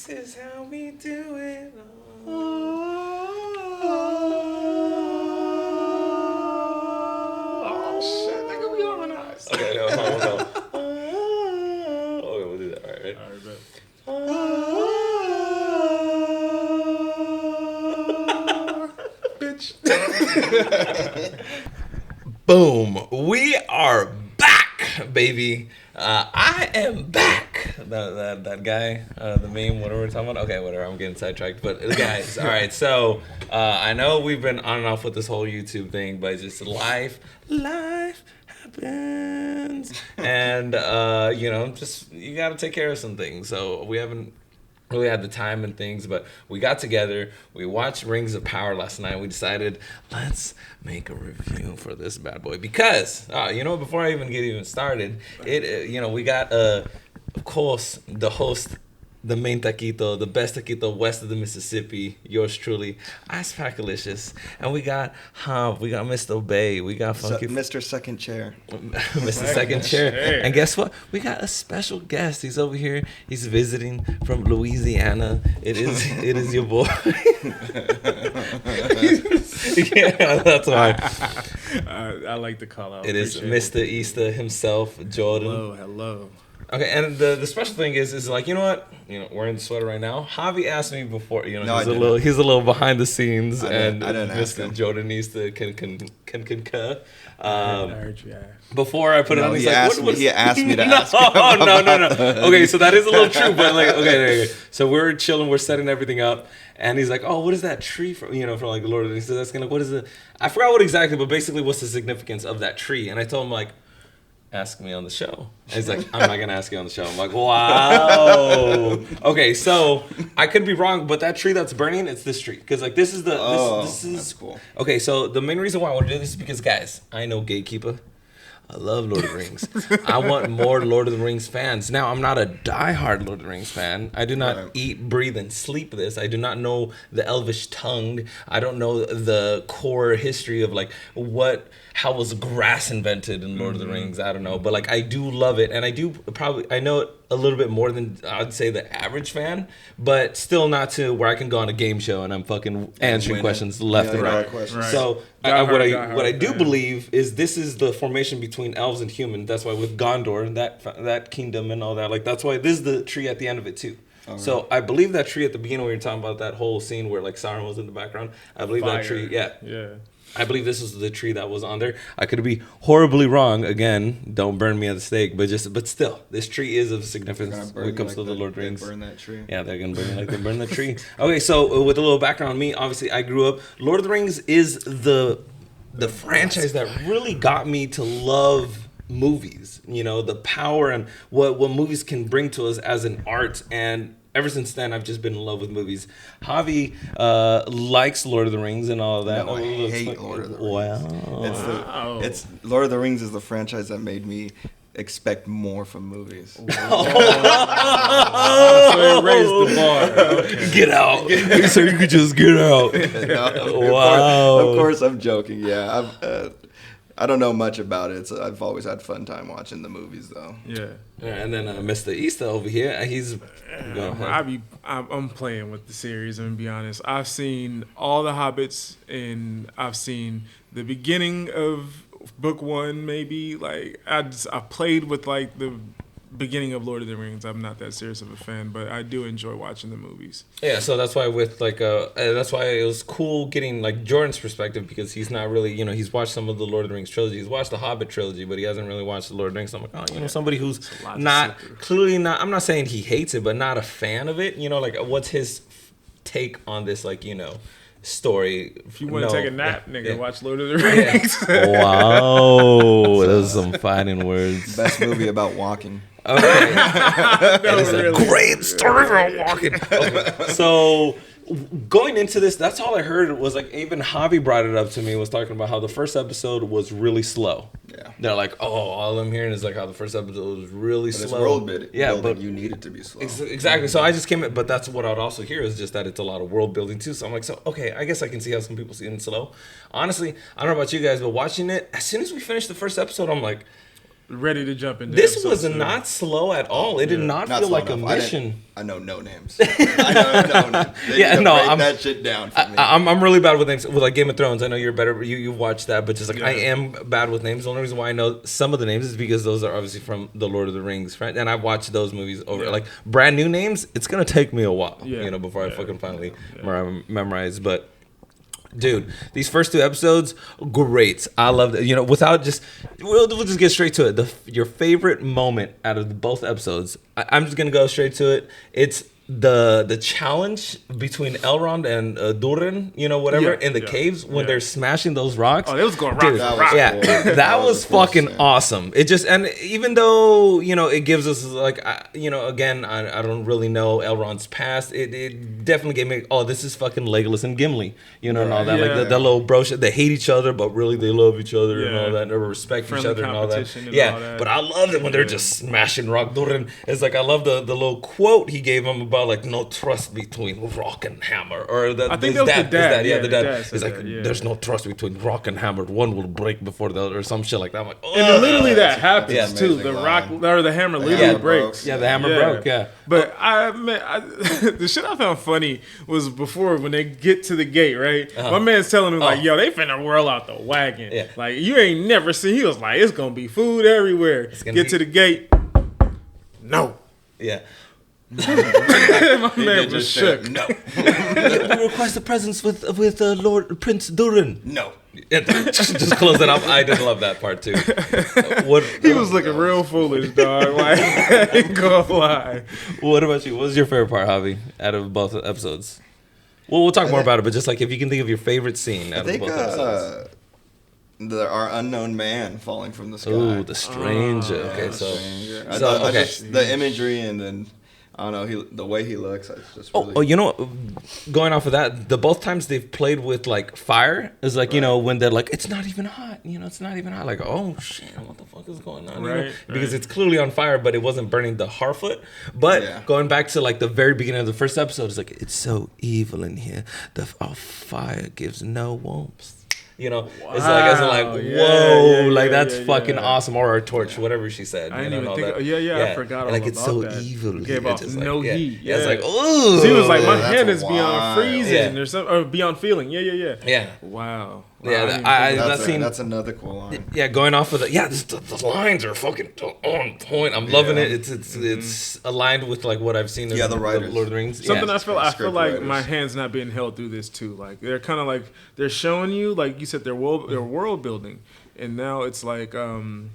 This is how we do it. Oh shit, nigga, we harmonized. Okay, no, hold on. Okay, we'll do that. All right, Bitch. Boom. We are back, baby. I am back. That guy, the meme, whatever we're talking about. Okay, whatever. I'm getting sidetracked. But guys, all right. So I know we've been on and off with this whole YouTube thing, but it's just life happens, and just you got to take care of some things. So we haven't really had the time and things, but we got together, we watched Rings of Power last night. We decided, let's make a review for this bad boy because before I even started, we got of course the host, the main taquito, the best taquito west of the Mississippi, yours truly, Ice Packalicious, and we got Mr. Bay, we got Funky Mr. Second Chair. Mr. Second Chair. And guess what? We got a special guest. He's over here. He's visiting from Louisiana. It is your boy. Yeah, that's why. I like the call out. It is Mr. Easter himself, Jordan. Hello. Okay, and the special thing is like, you know what? Wearing the sweater right now. Javi asked me before, he's a little behind the scenes, I didn't ask Mr. him. Jordan Easter can concur. I heard you ask. Before I put it on, he asked me to ask him. No. Okay, so that is a little true, but like, okay. So we're chilling, we're setting everything up, and he's like, "Oh, what is that tree from? From like the Lord of the Rings?" So that's like, what is it? I forgot what exactly, but basically, what's the significance of that tree? And I told him like, ask me on the show. And he's like, I'm not gonna ask you on the show. I'm like, wow. Okay, so I could be wrong, but that tree that's burning, it's this tree. Because like this is that's cool. Okay, so the main reason why I want to do this is because, guys, I know Gatekeeper. I love Lord of the Rings. I want more Lord of the Rings fans. Now, I'm not a diehard Lord of the Rings fan. I do not eat, breathe, and sleep this. I do not know the Elvish tongue. I don't know the core history of like how was grass invented in Lord of the Rings. I don't know, but like I do love it, and I know it a little bit more than I'd say the average fan, but still not to where I can go on a game show and I'm fucking answering questions left and right. Questions. So what I do believe is this is the formation between elves and human. That's why with Gondor and that kingdom and all that, like that's why this is the tree at the end of it too. So I believe that tree at the beginning when you're talking about that whole scene where like Sauron was in the background. I believe that tree. Yeah. I believe this was the tree that was on there. I could be horribly wrong. Again, don't burn me at the stake. But still, this tree is of significance when it comes to the Lord of the Rings. Burn that tree. Yeah, they're gonna burn you like they burn the tree. Okay, so with a little background on me, obviously I grew up. Lord of the Rings is the franchise that really got me to love movies. The power and what movies can bring to us as an art. And ever since then, I've just been in love with movies. Javi likes Lord of the Rings and all of that. No, I hate Lord of the Rings. Wow. It's Lord of the Rings is the franchise that made me expect more from movies. So it raised the bar. Okay. Get out. So you could just get out. No, of course I'm joking. Yeah, I don't know much about it, so I've always had fun time watching the movies, though. Yeah. And then Mr. Easter over here, he's... I'm playing with the series, I'm going to be honest. I've seen all the Hobbits, and I've seen the beginning of book one, maybe. Like, I played with, like, the beginning of Lord of the Rings. I'm not that serious of a fan, but I do enjoy watching the movies. Yeah, so that's why that's why it was cool getting like Jordan's perspective, because he's not really, he's watched some of the Lord of the Rings trilogy. He's watched the Hobbit trilogy, but he hasn't really watched the Lord of the Rings. So I'm like, somebody who's clearly not, I'm not saying he hates it, but not a fan of it. Like what's his take on this, like, story? If you want to take a nap, watch Lord of the Rings. Yeah. Wow, those are some fighting words. Best movie about walking. Okay. It is a great story about walking. Okay. So going into this, that's all I heard was like, even Javi brought it up to me, was talking about how the first episode was really slow. Yeah. They're like, all I'm hearing is like how the first episode was really slow. It's world building. Yeah, but you need it to be slow. Exactly. So I just came in, but that's what I'd also hear is just that it's a lot of world building too. So I'm like, okay, I guess I can see how some people see it slow. Honestly, I don't know about you guys, but watching it, as soon as we finished the first episode, I'm like, ready to jump into. This was not slow at all. It did not feel like a mission. I know no names. I know no names. Break that shit down for me. I'm really bad with names. With like Game of Thrones, I know you're better. You watched that, but just like I am bad with names. The only reason why I know some of the names is because those are obviously from the Lord of the Rings, right? And I've watched those movies over. Like brand new names, it's gonna take me a while, before I fucking finally memorize. But dude, these first 2 episodes, great. I love it. Without just, we'll just get straight to it. Your favorite moment out of both episodes, I'm just gonna go straight to it. It's the challenge between Elrond and Durin, in the caves when they're smashing those rocks. Oh, they was going rock. That was fucking awesome. It just, and even though it gives us like again, I don't really know Elrond's past. It definitely gave me, oh, this is fucking Legolas and Gimli, and all that. Like the little bro shit. They hate each other, but really they love each other and all that, or respect each other and all that. But I loved it when they're just smashing rock. Durin is like, I love the little quote he gave him about like no trust between rock and hammer, or I think that was the dad. The dad. It's like there's no trust between rock and hammer. One will break before the other, or some shit like that. I'm like, oh, and literally that happens too. The rock or the hammer literally breaks. Yeah, the hammer broke. Yeah, but the shit I found funny was before when they get to the gate. Right, my man's telling me like, yo, they finna whirl out the wagon. Yeah. Like you ain't never seen. He was like, it's gonna be food everywhere. Get to the gate. No. Yeah. My man was shook. No. We request the presence with Lord Prince Durin. No. Just close it up. I did love that part too. He was looking real foolish, dog. Like, I ain't gonna lie. What about you? What was your favorite part, Javi, out of both episodes? Well, we'll talk more about it, but just like if you can think of your favorite scene out of both episodes. Our unknown man falling from the sky. Ooh, the stranger. Okay, the imagery and then I don't know, the way he looks. It's just really going off of that, the both times they've played with like fire is like when they're like it's not even hot. It's not even hot. Like oh shit, what the fuck is going on? Because it's clearly on fire, but it wasn't burning the Harfoot. But going back to like the very beginning of the first episode, it's like it's so evil in here. Our fire gives no warmth. Wow. It's like whoa, that's fucking awesome. Or a torch, whatever she said. I didn't even think. I forgot all like it's about so that. evil. Gave off no heat. Yeah, it's like ooh. She was like, my hand is beyond freezing or something, or beyond feeling. Yeah. Wow. Yeah, that's another cool line. Yeah, going off of the lines are fucking on point. I'm loving it. It's aligned with like what I've seen in the writers. Lord of the Rings. Something I feel like writers. My hand's not being held through this too. Like they're kind of like they're showing you, like you said, their world building, and now it's kind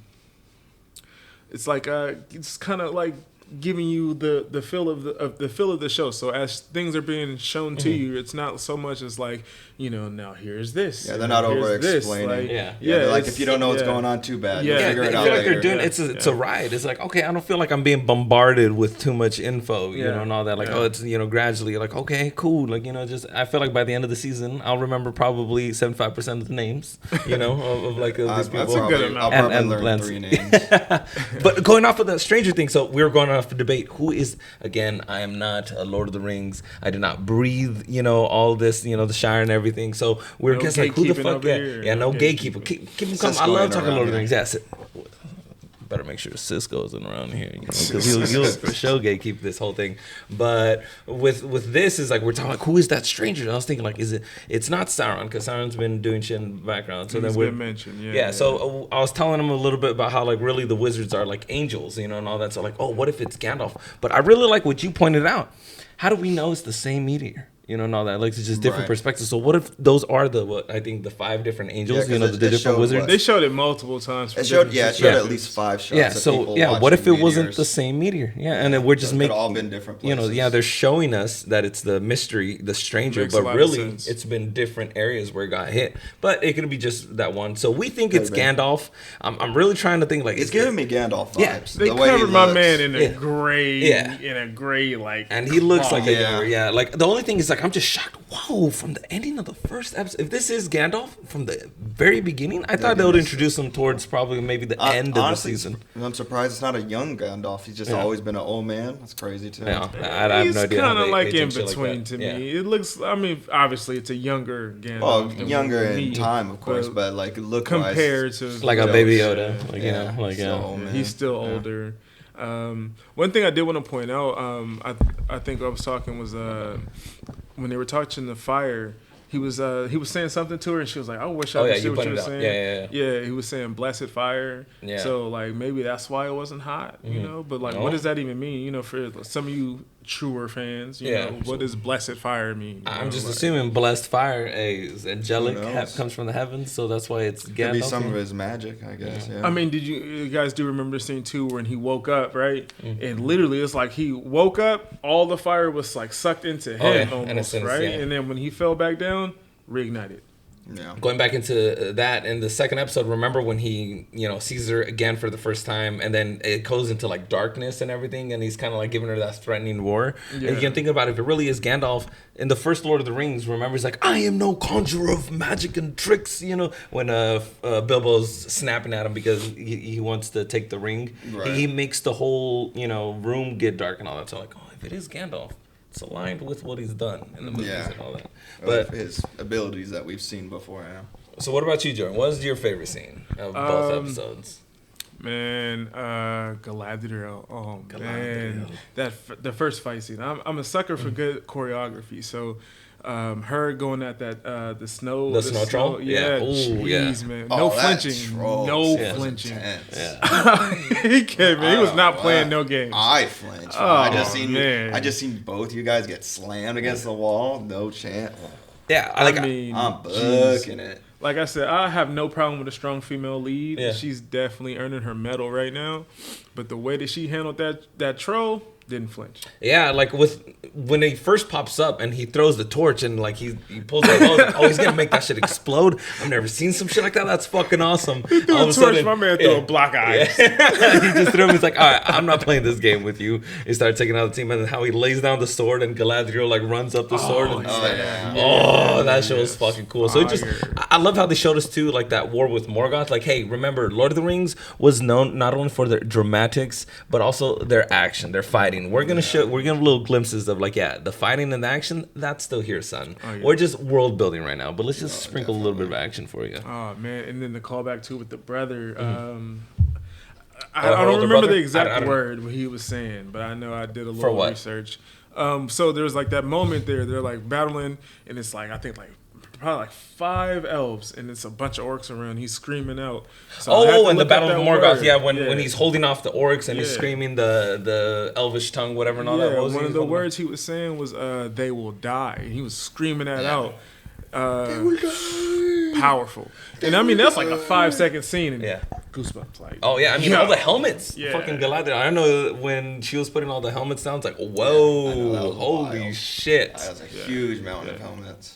of like giving you the feel of the show. So as things are being shown to you, it's not so much as like now here's this. Yeah, they're not over explaining. Like if you don't know what's going on, too bad. You'll figure it out later. Like they're doing it's a ride. It's like okay, I don't feel like I'm being bombarded with too much info, and all that. Like it's gradually like okay, cool. Like just I feel like by the end of the season, I'll remember probably 75% of the names. Of like these people. That's a good amount. I'll probably learn 3 names. But going off of the Stranger thing, so we were going off a debate. Who is again? I am not a Lord of the Rings. I did not breathe. All this. The Shire and everything. So we're just like, who the fuck? No gatekeeper. Keep him coming. I love talking Lord of the Rings. Yes. Better make sure Cisco isn't around here, because he'll for sure gatekeep this whole thing. But with this is like we're talking like who is that stranger? And I was thinking like it's not Sauron, because Sauron's been doing shit in the background. So he's then been mentioned. So I was telling him a little bit about how like really the wizards are like angels, and all that. So like what if it's Gandalf? But I really like what you pointed out. How do we know it's the same meteor? And all that. Like, it's just different perspectives. So what if those are the 5 different angels, the different wizards? They showed it multiple times. It showed at least 5 shots. Yeah, so, what if it wasn't the same meteor? Yeah, and then we're just making... all been different places. They're showing us that it's the mystery, the stranger, but really, it's been different areas where it got hit. But it could be just that one. So we think it's Gandalf. I'm really trying to think, like... It's giving me Gandalf vibes. Yeah, they covered my man in a gray, like... And he looks like a... Like, the only thing is, like, like, I'm just shocked. Whoa, from the ending of the first episode. If this is Gandalf from the very beginning, I thought they would introduce him towards probably maybe the end of honestly, the season. I'm surprised it's not a young Gandalf. He's just always been an old man. That's crazy, too. Yeah, I have no idea. He's kind of like in shit between like to yeah. me. It looks, I mean, obviously it's a younger Gandalf. Oh, than younger in me, time, of course, but like look-wise. compared to Like a baby Yoda. Like, you know, like, still old man. he's still older. One thing I did want to point out, I think I was talking was when they were touching the fire, he was saying something to her, and she was like, "I wish I understood what you were saying." Yeah, he was saying "blessed fire." Yeah. So like maybe that's why it wasn't hot, you know. But like, what does that even mean? You know, for some of you truer fans, you know, what does blessed fire mean? I'm just assuming blessed fire is angelic, comes from the heavens, so that's why it's Gandalf. Could be some of his magic, I guess. Yeah. I mean, did you guys do remember the scene too when he woke up, right? And literally, it's like he woke up, all the fire was like sucked into him almost, right? And then when he fell back down, reignited. Yeah. Going back into that in the second episode, remember when he, sees her again for the first time, and then it goes into like darkness and everything, and he's kind of like giving her that threatening roar. Yeah. And you can think about it, if it really is Gandalf in the first Lord of the Rings. Remember, he's like, "I am no conjurer of magic and tricks." When Bilbo's snapping at him because he wants to take the ring, he makes the whole room get dark and all that. So like, if it is Gandalf, it's aligned with what he's done in the movies and all that. But his abilities that we've seen before. Yeah. So what about you, Jordan? What was your favorite scene of both episodes? Man, Galadriel. Oh man, the first fight scene. I'm a sucker for good choreography. So, her going at that the snow troll. Yeah, jeez, man. No flinching. No flinching. Yeah. He came. He was not playing no games. I flinched. Oh, I just seen both you guys get slammed against the wall. No chance. Yeah, I mean, I'm booking it. Like I said, I have no problem with a strong female lead. Yeah. She's definitely earning her medal right now. But the way that she handled that troll, didn't flinch. Yeah, like when he first pops up and he throws the torch and like he pulls that, like, he's gonna make that shit explode. I've never seen some shit like that. That's fucking awesome. He threw a torch, my man threw a block of ice. Yeah. He just threw him. He's like, "All right, I'm not playing this game with you." He started taking out the team, and how he lays down the sword and Galadriel like runs up the sword. And that shit was fucking cool. So I love how they showed us too, like that war with Morgoth. Like, hey, remember, Lord of the Rings was known not only for their dramatics but also their action, their fighting. We're gonna little glimpses of like, the fighting and the action, that's still here, son. We're just world building right now, but let's just sprinkle a little bit of action for you. Oh man, and then the callback too with the brother. I don't remember the exact word what he was saying, but I know I did a little research. So there's like that moment there, they're like battling, and it's like, I think like probably like 5 elves, and it's a bunch of orcs around. He's screaming out. So and the Battle of Morgoth, when he's holding off the orcs and he's screaming the elvish tongue, whatever, and all that. One of the words he was saying was, "They will die," and he was screaming that out. They will die. Powerful, and I mean that's like a 5-second scene, and goosebumps. Like, all the helmets, fucking Galadriel. I don't know, when she was putting all the helmets down, it's like, whoa, holy wild. Shit! That was a huge mountain of helmets.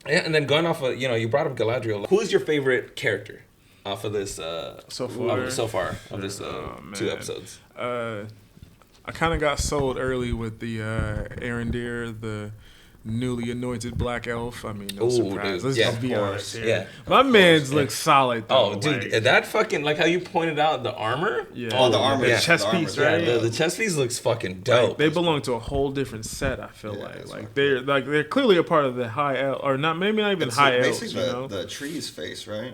Yeah, and then going off of, you brought up Galadriel. Who is your favorite character off of this so far of this 2 episodes? I kind of got sold early with the Arendir, the newly anointed black elf. I mean, no surprise. Let's just be honest here. Yeah. My man's looks solid though. Oh, dude, that fucking, like how you pointed out the armor. Yeah. Oh, the armor. The chest piece, right? Yeah, the chest piece looks fucking dope. Like, they belong to a whole different set. I feel like they're clearly a part of the high elf, or not, maybe not even high elves. Basically, the tree's face, right?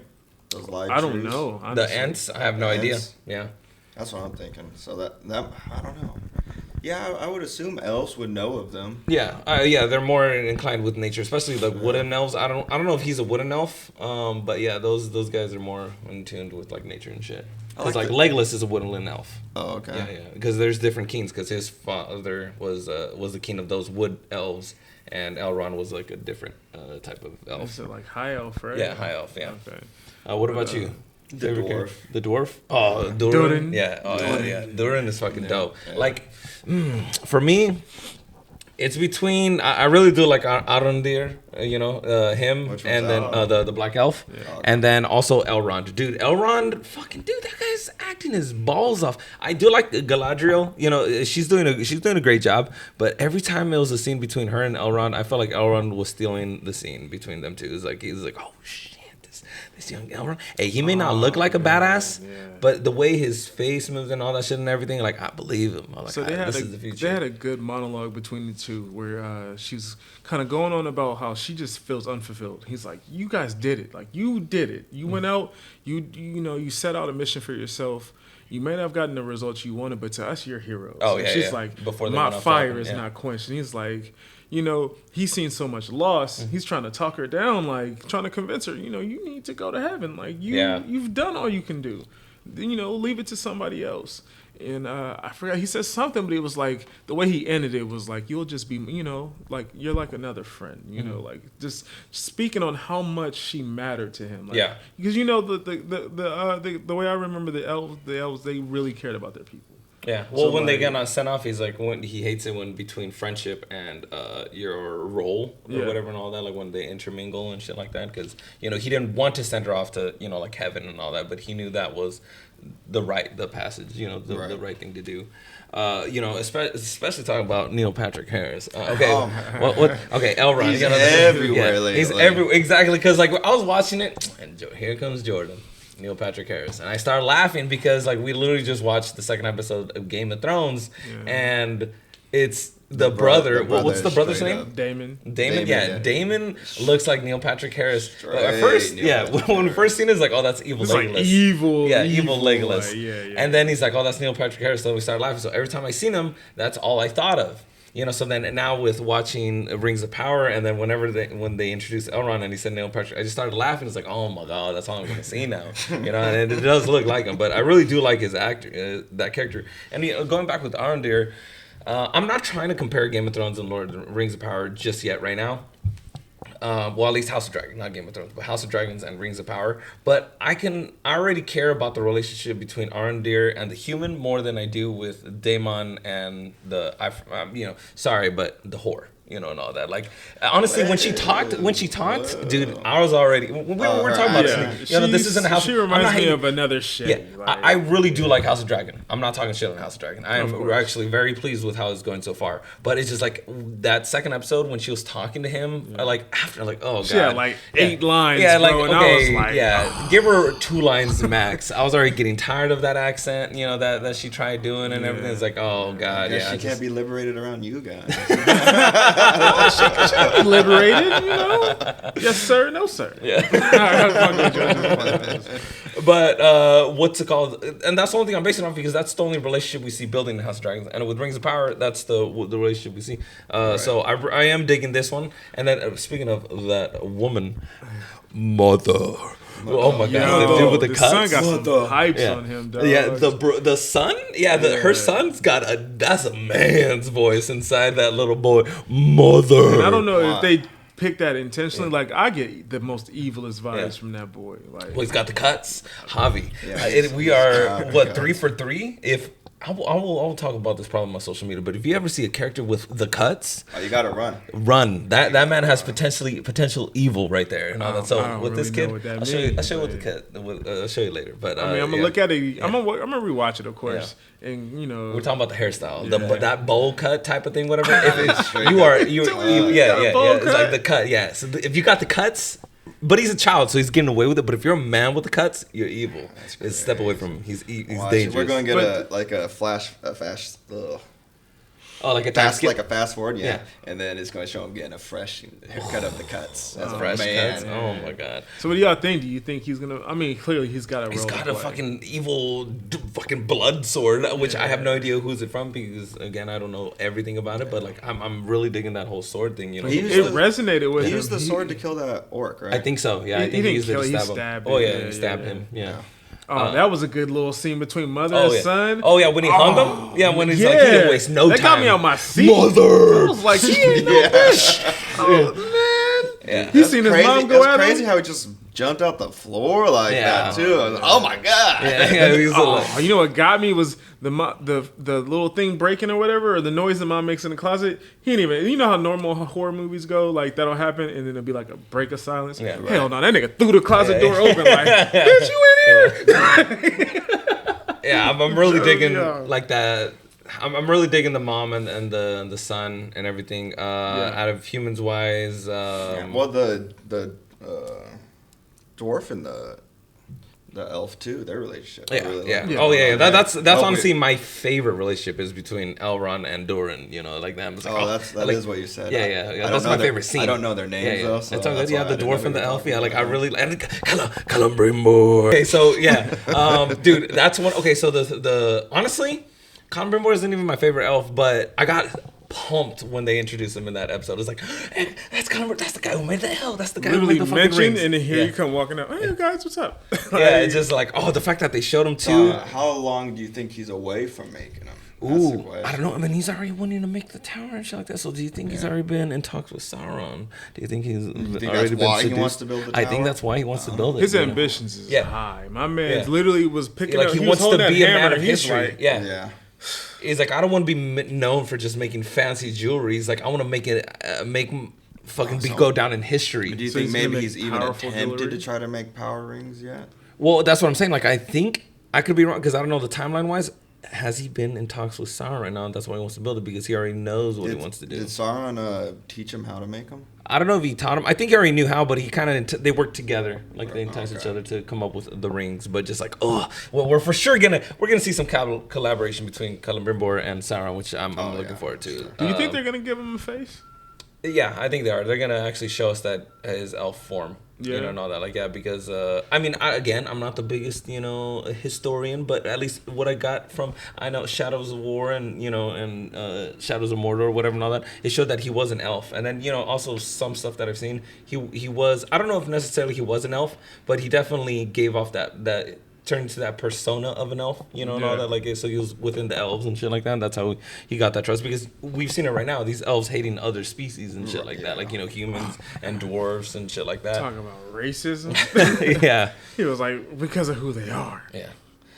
Those live I don't know. Honestly. The ants, I have no idea. Yeah, that's what I'm thinking. So that I don't know. Yeah, I would assume elves would know of them. Yeah, they're more inclined with nature, especially like wooden elves. I don't know if he's a wooden elf, but yeah, those guys are more in tune with like nature and shit. Because like Legolas is a wooden elf. Oh, okay. Yeah. Because there's different kings. Because his father was the king of those wood elves, and Elrond was like a different type of elf. So like high elf, right? Yeah, high elf. Yeah. Okay. What about you? The dwarf. The dwarf? Oh, Durin. Yeah. Oh, yeah. Durin is fucking dope. Yeah. Like, for me, It's between I really do like Arondir, him, and then the black elf, and then also Elrond. Dude, Elrond, fucking dude, that guy's acting his balls off. I do like Galadriel. She's doing a great job. But every time it was a scene between her and Elrond, I felt like Elrond was stealing the scene between them two. He's like, oh shit. This young Elrond. Hey, he may not look like a badass, but the way his face moves and all that shit and everything, like I believe him. I'm like, so this is the future. They had a good monologue between the two where she's kind of going on about how she just feels unfulfilled. He's like, you guys did it. Like you did it. You went out. You set out a mission for yourself. You may not have gotten the results you wanted, but to us, you're heroes. Oh, yeah, she's like, before my fire is not quenched. And he's like, he's seen so much loss. He's trying to talk her down, like trying to convince her, you need to go to heaven. Like you've done all you can do. Leave it to somebody else. And I forgot, he said something, but it was like, the way he ended it was like, you'll just be, like you're like another friend, like just speaking on how much she mattered to him. Like, because the way I remember the elves, they really cared about their people. Yeah. Well, when they get sent off, he's like, when he hates it when between friendship and your role or whatever and all that, like when they intermingle and shit like that, because he didn't want to send her off to like heaven and all that, but he knew that was the passage, the right thing to do. Especially talking about Neil Patrick Harris. Okay, okay, Elrond. He's everywhere lately. He's everywhere, exactly. Because like I was watching it, and here comes Jordan. Neil Patrick Harris, and I started laughing because like we literally just watched the second episode of Game of Thrones, and it's the brother. What's the brother's name? Damon. Damon looks like Neil Patrick Harris. At first, when we first seen it, it's like, oh, that's evil Legolas. Like evil Legolas. And then he's like, oh, that's Neil Patrick Harris. So we started laughing. So every time I seen him, that's all I thought of. So then now with watching Rings of Power, and then when they introduced Elrond and he said Neil Patrick, I just started laughing. It's like, oh my god, that's all I'm gonna see now. And it does look like him, but I really do like his that character. And going back with Arondir, I'm not trying to compare Game of Thrones and Lord of the Rings of Power just yet right now. Well, at least House of Dragons, not Game of Thrones, but House of Dragons and Rings of Power. But I already care about the relationship between Arondir and the human more than I do with Daemon and the whore. And all that. Like, honestly, when she talked, dude, I was already. We were talking about this. This isn't a House. She reminds me of another shit. Yeah, like, I really do like House of Dragon. I'm not talking shit on House of Dragon. I am actually very pleased with how it's going so far. But it's just like that second episode when she was talking to him, like after, like, oh god, she had like 8 lines. Yeah, like bro, and okay, I was like, give her 2 lines max. I was already getting tired of that accent, that she tried doing and everything. It's like, oh god, she can't be liberated around you guys. she be liberated, Yes, sir. No, sir. Yeah. But what's it called? And that's the only thing I'm basing it off because that's the only relationship we see building in House of Dragons. And with Rings of Power, that's the relationship we see. So I am digging this one. And then speaking of that woman, Mother. Oh my god, the dude with the cuts. Son got some hypes on him, dog. Yeah, the son? Yeah, her son's got that's a man's voice inside that little boy. Mother. And I don't know if they picked that intentionally. Like, I get the most evilest vibes from that boy. Like, well, he's got the cuts. Javi. We are, 3 for 3? If I will talk about this problem on social media, but if you ever see a character with the cuts, you gotta run. That man has potential evil right there. So with this kid, I'll show you what the cut. I'll show you later. But I mean, I'm gonna look at it. I'm gonna rewatch it, of course. Yeah. And we're talking about the hairstyle, that bowl cut type of thing, whatever. If it's like the cut. Yeah. So if you got the cuts. But he's a child, so he's getting away with it. But if you're a man with the cuts, you're evil. Step away from him. He's dangerous. We're going to get a fast. Oh, like a fast forward, and then it's going to show him getting a fresh haircut of the cuts. As fresh cuts. Oh my god. So what do y'all think? Do you think he's gonna? I mean, clearly he's got a fucking evil, fucking blood sword, which I have no idea who's it from because again I don't know everything about it. But like I'm really digging that whole sword thing. It resonated with him. He used the sword to kill that orc, right? I think so. Yeah, I think he used it to stab him. Oh yeah, he stabbed him. Yeah. Oh, that was a good little scene between mother and son. Oh yeah, when he hung him. Yeah, when he's like, he didn't waste no time. That got me on my seat. Mother. I was like, he ain't no bitch. Oh man. Yeah. He's seen his mom go at him. It's crazy how he just jumped out the floor like that too. I was like, oh my god! Yeah, you know what got me was the little thing breaking or whatever, or the noise the mom makes in the closet. He didn't even. You know how normal horror movies go, like that'll happen, and then it'll be like a break of silence. Yeah, right. Hell no, that nigga threw the closet door open like, bitch, you in here? Yeah, I'm really digging like that. I'm really digging the mom and the son and everything. Out of humans wise, well, the dwarf and the elf too, their relationship. That's honestly my favorite relationship is between Elrond and Durin. You know, like that. Like, that is what you said. Yeah. That's my favorite scene. I don't know their names though. So it's all good. Yeah, the dwarf and the elf. Yeah, like I really like Celebrimbor. Okay, so yeah, dude, that's one. Okay, so the honestly, Celebrimbor isn't even my favorite elf, but I got pumped when they introduced him in that episode. It's like, hey, that's the guy who made the elf. That's the guy who made the fucking rings. And then here you come walking out. Hey guys, what's up? It's just like, the fact that they showed him too. How long do you think he's away from making them? Ooh, I don't know. I mean, he's already wanting to make the tower and shit like that. So, do you think he's already been in talks with Sauron? Do you think he's already been seduced? He wants to build the tower? I think that's why he wants to build it. His ambitions is high. My man literally was picking up. He wants to be a man of history. Like, yeah. He's like, I don't want to be known for just making fancy jewelry. He's like, I want to make it go down in history. Do you think maybe he's even attempted to try to make power rings yet? Well, that's what I'm saying. Like, I think I could be wrong because I don't know the timeline wise. Has he been in talks with Sauron right now? That's why he wants to build it because he already knows what he wants to do. Did Sauron teach him how to make them? I don't know if he taught him. I think he already knew how, but he kind of they worked together, like they enticed each other to come up with the rings. But just like, we're for sure gonna see some collaboration between Celebrimbor and Sauron, which I'm looking forward to. Do you think they're gonna give him a face? Yeah, I think they are. They're gonna actually show us that his elf form. You know, and all that, like, because I mean, I'm not the biggest, historian, but at least what I got from, I know Shadows of War and Shadows of Mordor, whatever, and all that, it showed that he was an elf. And then, also some stuff that I've seen, he was, I don't know if necessarily he was an elf, but he definitely gave off that turned into that persona of an elf, and all that, like, so he was within the elves and shit like that. That's how he got that trust, because we've seen it right now, these elves hating other species and shit like that, like, humans and dwarves and shit like that. Talking about racism. Yeah. He was like, because of who they are. Yeah.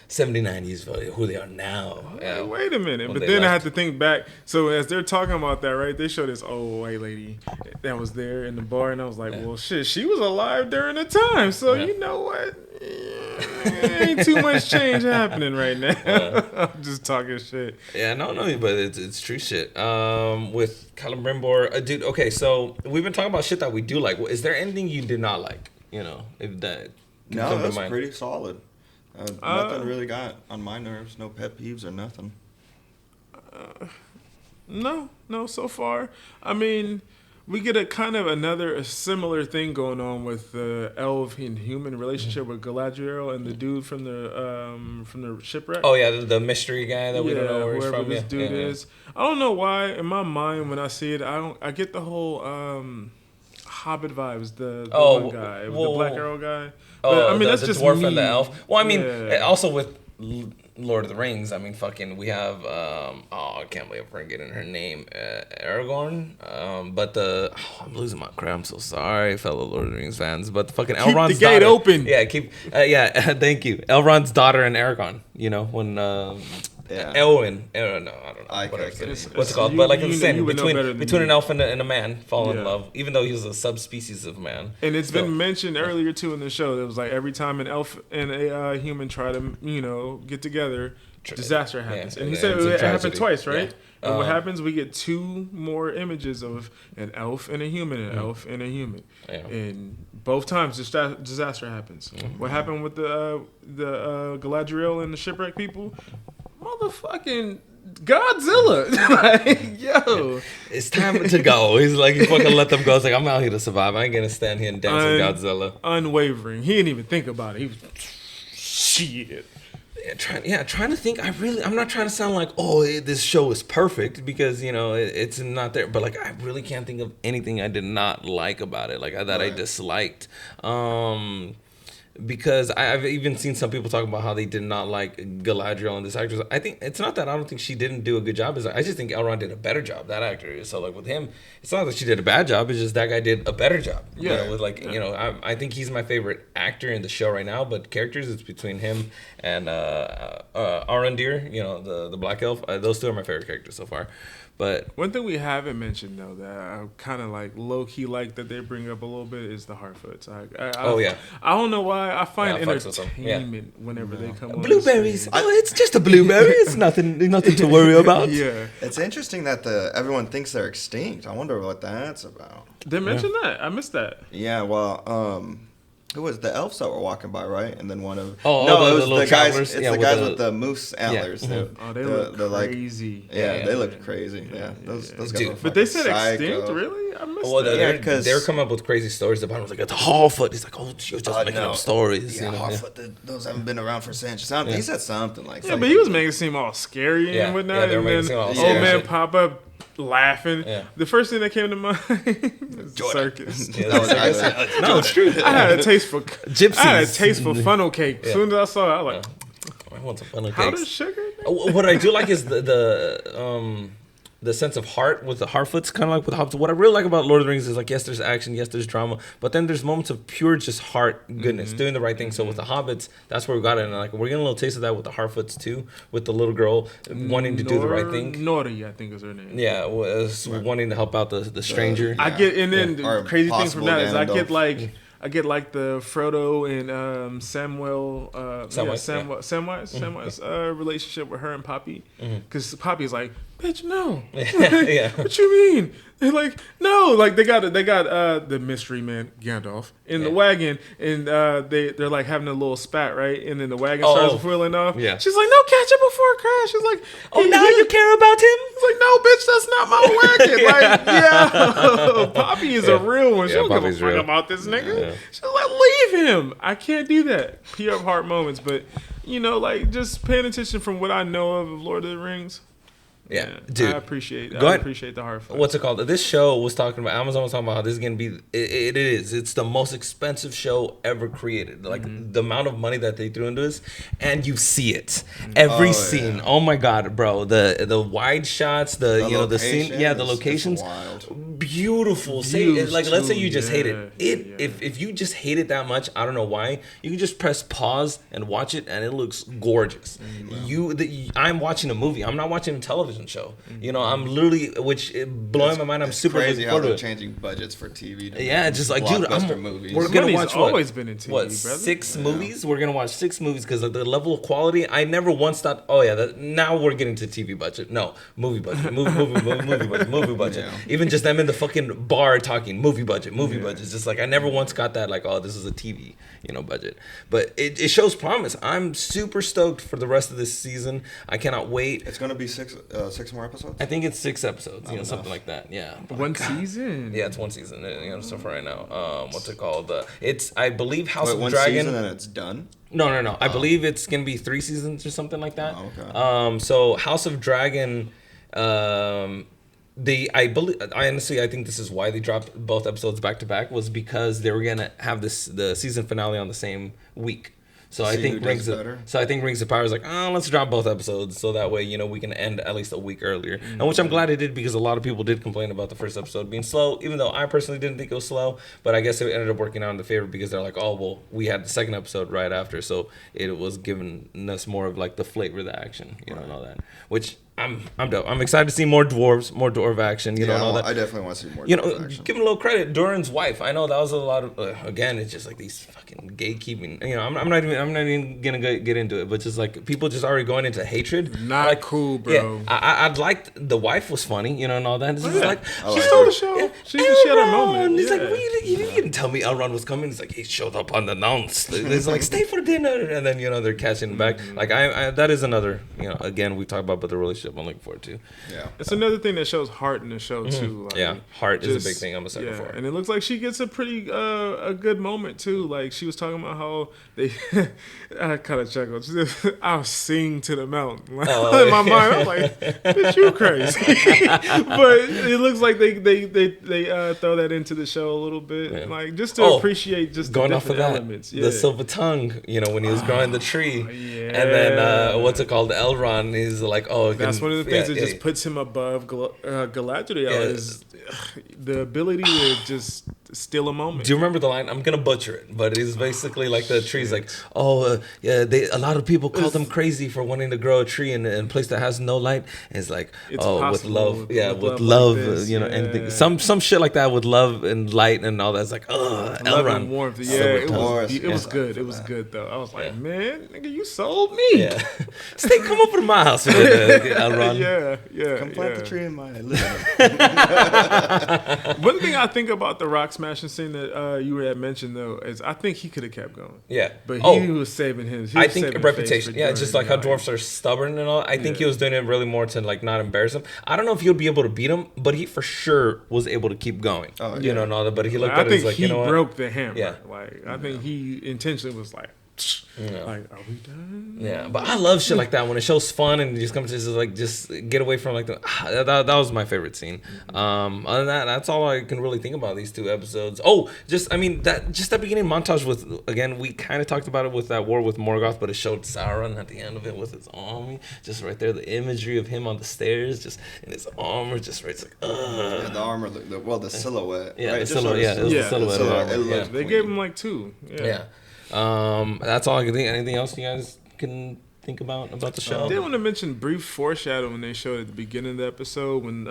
79 years for who they are now. Yeah. Wait a minute. But then I had to think back. So as they're talking about that, right, they show this old white lady that was there in the bar, and I was like, well, shit, she was alive during the time. So you know what? Ain't too much change happening right now. I'm just talking shit. Yeah, no, but it's true shit. With Celebrimbor, dude. Okay, so we've been talking about shit that we do like. Is there anything you did not like? If that no, that's pretty solid. Nothing really got on my nerves. No pet peeves or nothing. No. So far, I mean, we get a similar thing going on with the elf and human relationship with Galadriel and the dude from the shipwreck. Oh yeah, the mystery guy that we don't know where he's from. This dude is. I don't know why. In my mind, when I see it, I get the whole Hobbit vibes. The one guy, the Black Arrow guy. But, I mean, that's just dwarf me. and the elf. Well, I mean, also with Lord of the Rings, I mean, we have, I can't believe I'm forgetting her name, Aragorn, but I'm losing my crap, I'm so sorry, fellow Lord of the Rings fans, but the fucking keep Elrond's the gate daughter, open. Yeah, thank you, Elrond's daughter and Aragorn, when, Elwin, no, I don't know, what's it called, but like I'm saying, between an elf and a man fall in love, even though he was a subspecies of man. And it's been mentioned earlier too in the show, that it was like every time an elf and a human try to, get together, disaster happens. And he said it happened twice, right? Yeah. And what happens, we get two more images of an elf and a human, an elf and a human. Yeah. And both times disaster happens. Mm-hmm. What happened with the Galadriel and the shipwreck people? Motherfucking Godzilla. Like, yo. It's time to go. He's like, he fucking let them go. It's like, I'm out here to survive. I ain't gonna stand here and dance with Godzilla. Unwavering. He didn't even think about it. He was shit. Trying to think. I'm not trying to sound like, this show is perfect, because it's not there. But like, I really can't think of anything I did not like about it, like that I disliked. because I've even seen some people talk about how they did not like Galadriel and this actress. I think it's not that I don't think she didn't do a good job. I just think Elrond did a better job. That actor. So like with him, it's not that she did a bad job. It's just that guy did a better job. Yeah. You know, with like I think he's my favorite actor in the show right now. But characters, it's between him and Arondir. You know, the black elf. Those two are my favorite characters so far. But one thing we haven't mentioned though that I kind of like low key like that they bring up a little bit is the Harfoots. I don't know why I find entertainment whenever they come on. Blueberries. It's just a blueberry. It's nothing to worry about. Yeah, it's interesting that everyone thinks they're extinct. I wonder what that's about. They mentioned that. I missed that. Yeah, well, who was the elves that were walking by, right? And then one of it was the guys. Travelers. It's the guys with the moose antlers. Yeah. They look crazy. They look crazy. Yeah, those guys. But they said extinct, really? I missed that. Because they're coming up with crazy stories about him. It's like it's a Harfoot. He's like, oh, you're just making up stories. Yeah, Harfoot. Those haven't been around for centuries. He said something like that. Yeah, but he was making it seem all scary and whatnot. Yeah, they were making it seem all scary. Old man pop up laughing. Yeah. The first thing that came to mind is circus. Yeah, no, it's true. I had a taste for gypsies. I had a taste for funnel cake. As soon as I saw it, I was like, I want some funnel cakes. How does sugar? What I do like is the sense of heart with the Harfoots, kind of like with Hobbits. What I really like about Lord of the Rings is like, yes, there's action, yes, there's drama, but then there's moments of pure just heart goodness, doing the right thing. So with the Hobbits, that's where we got it, and like we're getting a little taste of that with the Harfoots too, with the little girl wanting to do the right thing. Nori, I think is her name. Yeah, wanting to help out the stranger. I get, and then the crazy thing from that is I get like the Frodo and Samwise relationship with her and Poppy, because Poppy's like, bitch, no. Yeah. What you mean? They're like, no, like they got the mystery man Gandalf in the wagon, and they're like having a little spat, right? And then the wagon starts wheeling off. Yeah. She's like, no, catch it before it crashes. She's like, oh, now you care about him? He's like, no, bitch, that's not my wagon. Like, yeah, Poppy is a real one. She don't give a fuck about this nigga. Yeah. She's like, leave him. I can't do that. Pure of heart moments, but like just paying attention from what I know of Lord of the Rings. Yeah, dude. I appreciate the heart. What's it called? This show was talking about, Amazon was talking about how this is going to be, it's the most expensive show ever created. Like the amount of money that they threw into this, and you see it. Every scene. Yeah. Oh my God, bro. The wide shots, the scene, the locations. Beautiful. Let's say you just hate it. If you just hate it that much, I don't know why, you can just press pause and watch it, and it looks gorgeous. I'm watching a movie. I'm not watching a television show. I'm literally, blowing my mind. I'm super crazy looking how forward they're to changing budgets for TV. Just like, dude, movies. We're gonna watch always been in TV, brother. 6 movies. We're gonna watch 6 movies because of the level of quality. I never once thought, oh yeah, now we're getting to TV budget. No, movie budget, movie budget. Yeah. Even just them in the fucking bar talking movie budget. It's just like I never once got that like, oh, this is a TV budget. But it shows promise. I'm super stoked for the rest of this season. I cannot wait. It's gonna be 6 more episodes? I think it's 6 episodes, something like that. Yeah. One season? Yeah, it's 1 season. So far right now. What's it called? It's, I believe, House of one Dragon. 1 season and it's done? No. I believe it's gonna be 3 seasons or something like that. Oh, okay. So House of Dragon, I think this is why they dropped both episodes back to back, was because they were gonna have the season finale on the same week. So I think Rings of Power is like, let's drop both episodes so that way we can end at least a week earlier. And which I'm glad it did, because a lot of people did complain about the first episode being slow, even though I personally didn't think it was slow. But I guess it ended up working out in the favor because they're like, oh well, we had the second episode right after, so it was giving us more of like the flavor of the action, and all that. Which I'm dope. I'm excited to see more dwarf action. And all that. I definitely want to see more. Dwarf action. Give him a little credit. Durin's wife. I know that was a lot of. Again, it's just like these fucking gatekeeping. I'm not even gonna get into it, but just like people just already going into hatred. Not like, cool, bro. Yeah, I'd like the wife was funny, and all that. It's just like she stole the show. Yeah, she had a moment. He's like, you didn't tell me Elrond was coming. It's like he showed up unannounced. It's like stay for dinner, and then they're catching him back. Like I that is another. Again we talk about the relationship relationship I'm looking forward to. Yeah. It's another thing that shows heart in the show too. Like, Yeah, heart is a big thing I'm a sucker for. And it looks like she gets a pretty a good moment too. Like she was talking about how they, I kind of chuckled. She said, "I'll sing to the mountain." Like, in my mind, I'm like, "Bitch, you crazy." But it looks like they throw that into the show a little bit, like just to appreciate just going the off of different that, elements. Yeah. the silver tongue, when he was growing the tree, yeah. and then what's it called, Elrond, he's like, that's one of the things that just puts him above Galadriel is the ability to just steal a moment. Do you remember the line? I'm gonna butcher it, but it's basically like the tree's like, a lot of people call them crazy for wanting to grow a tree in a place that has no light. And it's like, with love, with love, like this, anything, some shit like that with love and light and all that. It's like, love Elrond, and warmth. Yeah, it was good. It was good though. I was like, man, nigga, you sold me. Yeah, stay, come over to my house, Elrond. Yeah. Come plant the tree in my living room. One thing I think about the rock smashing scene that you had mentioned though is I think he could have kept going. Yeah, but he was saving his. I think reputation. Yeah, just like how dwarfs are stubborn and all. I think he was doing it really more to like not embarrass him. I don't know if he would be able to beat him, but he for sure was able to keep going. And all that. But he looked at it as like, he broke the hammer. Yeah, like I think he intentionally was like. Like, are we done? Yeah, but I love shit like that when it shows fun and just comes to just get away from like that was my favorite scene. Other than that, that's all I can really think about these two episodes. That beginning montage with, again, we kind of talked about it with that war with Morgoth, but it showed Sauron at the end of it with his army, just right there, the imagery of him on the stairs, just in his armor, just right, it's like, Yeah, the armor, the silhouette. Yeah, right? the silhouette. Yeah, it was the silhouette of armor. They gave him like two. Yeah. That's all I can think. Anything else you guys can think about the show? I did want to mention brief foreshadowing they showed at the beginning of the episode when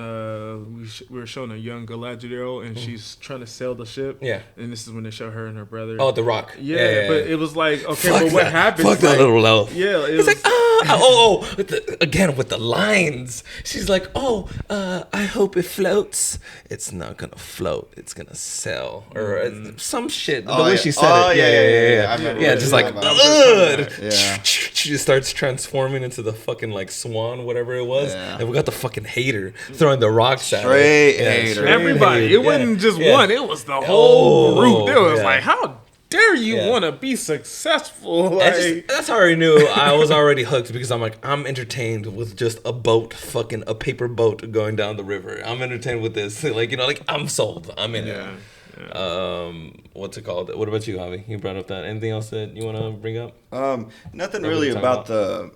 we were showing a young Galadriel and she's trying to sail the ship. Yeah. And this is when they show her and her brother. Oh, the Rock. Yeah, but it was like, okay, but what happened? Fuck that little elf. Yeah. It's like, again with the lines. She's like, I hope it floats. It's not gonna float. It's gonna sail or some shit. The way she said it. Yeah. Just like, she just starts transforming into the fucking like swan, whatever it was. Yeah. And we got the fucking hater throwing the rocks at her. Hater. Everybody. It wasn't just one. It was the whole group. It was like, how dare you want to be successful? Like, that's how I knew I was already hooked because I'm like, I'm entertained with just a boat, fucking a paper boat going down the river. I'm entertained with this. Like, I'm sold. I'm in it. Yeah. What's it called? What about you, Javi? You brought up that. Anything else that you want to bring up? Nothing really about the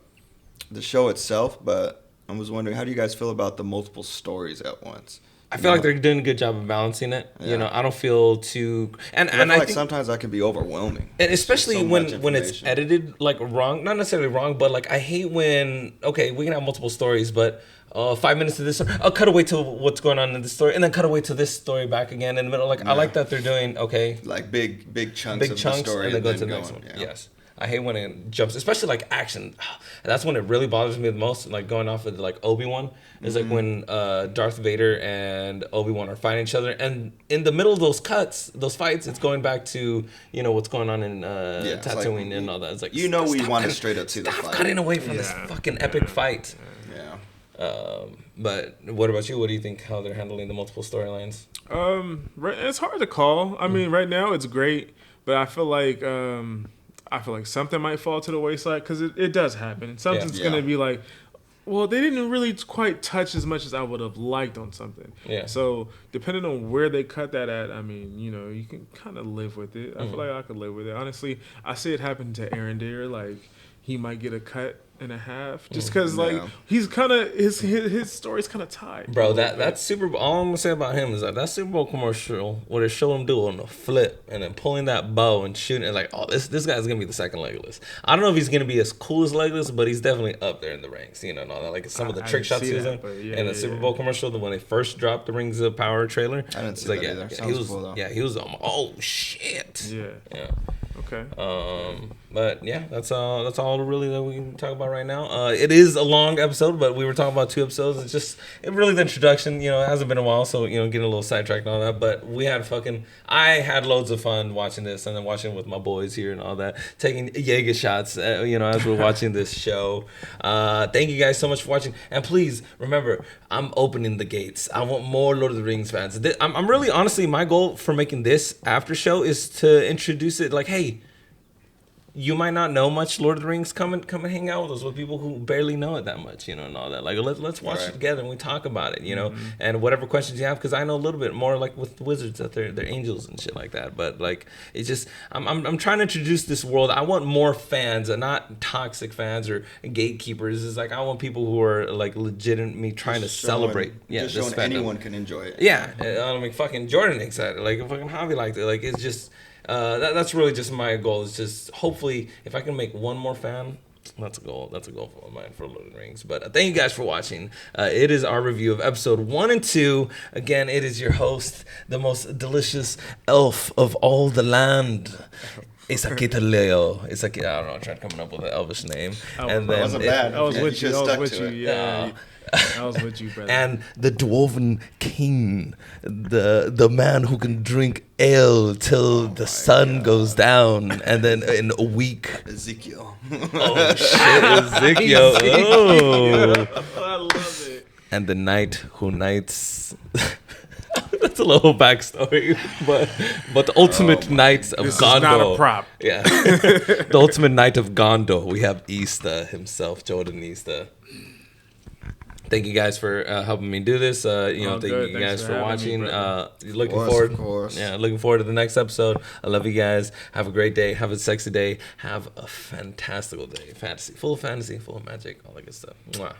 show itself, but I was wondering, how do you guys feel about the multiple stories at once? I feel like they're doing a good job of balancing it. Yeah. I don't feel too and I feel like think sometimes that can be overwhelming. And especially when it's edited like wrong, not necessarily wrong, but like I hate when we can have multiple stories, but 5 minutes to this, I'll cut away to what's going on in this story, and then cut away to this story back again in the middle. Like I like that they're doing like big chunks of the story, and then go to the next one. Yeah. Yes, I hate when it jumps, especially like action. That's when it really bothers me the most. Like going off of like Obi-Wan is like when Darth Vader and Obi-Wan are fighting each other, and in the middle of those fights, it's going back to what's going on in Tatooine and all that. It's like we want to straight up see the fight. Stop cutting away from this fucking epic fight. Yeah. But what about you? What do you think how they're handling the multiple storylines? It's hard to call. I mean, right now it's great, but I feel like something might fall to the wayside because it does happen. Something's gonna be like, well, they didn't really quite touch as much as I would have liked on something. Yeah. So depending on where they cut that at, I mean, you can kind of live with it. I feel like I could live with it. Honestly, I see it happen to Arendir. Like he might get a cut and a half just because he's kind of his story's kind of tied, bro. That's Super Bowl. All I'm gonna say about him is that Super Bowl commercial where they show him doing a flip and then pulling that bow and shooting it, like, this guy's gonna be the second Legolas. I don't know if he's gonna be as cool as Legolas, but he's definitely up there in the ranks, and all that. Like some of the trick shots he was in the Super Bowl commercial, when they first dropped the Rings of Power trailer. I didn't see that either. He was cool, though. Yeah, he was oh shit. Yeah. Okay. But yeah, that's all really that we can talk about right now. It is a long episode, but we were talking about 2 episodes. It's just really the introduction. It hasn't been a while, so getting a little sidetracked and all that. But I had loads of fun watching this, and then watching it with my boys here and all that, taking Jaeger shots. As we're watching this show. Thank you guys so much for watching, and please remember, I'm opening the gates. I want more Lord of the Rings fans. I'm really honestly, my goal for making this after show is to introduce it like, hey, you might not know much Lord of the Rings. Come and hang out with us with people who barely know it that much, and all that. Like, let's watch it together and we talk about it, and whatever questions you have, because I know a little bit more, like with the wizards, that they're angels and shit like that. But like, it's just I'm trying to introduce this world. I want more fans, and not toxic fans or gatekeepers. It's like I want people who are like legitimately trying to celebrate. Yeah, just showing anyone can enjoy it. Yeah, I mean, fucking Jordan excited, like fucking Javi liked it. Like, it's just. That's really just my goal. Is just hopefully if I can make one more fan, that's a goal. That's a goal of mine for Lord of the Rings. But thank you guys for watching. It is our review of episode 1 and 2. Again, it is your host, the most delicious elf of all the land. Isakita Leo. I don't know. I'm trying to come up with an Elvish name. That wasn't bad. I was with you. Yeah. I was with you, brother. And the dwarven king, the man who can drink ale till the sun goes down, and then in a week. Ezekiel. Oh shit, Ezekiel. Oh. I love it. And the knight who knights. That's a little backstory, but the ultimate knight of this Gondor. Is not a prop. Yeah, the ultimate knight of Gondor. We have Easter himself, Jordan Easter. Thank you guys for helping me do this. Thank you guys for watching. Looking forward. Of course. Yeah, looking forward to the next episode. I love you guys. Have a great day. Have a sexy day. Have a fantastical day. Fantasy, full of magic, all that good stuff. Mwah.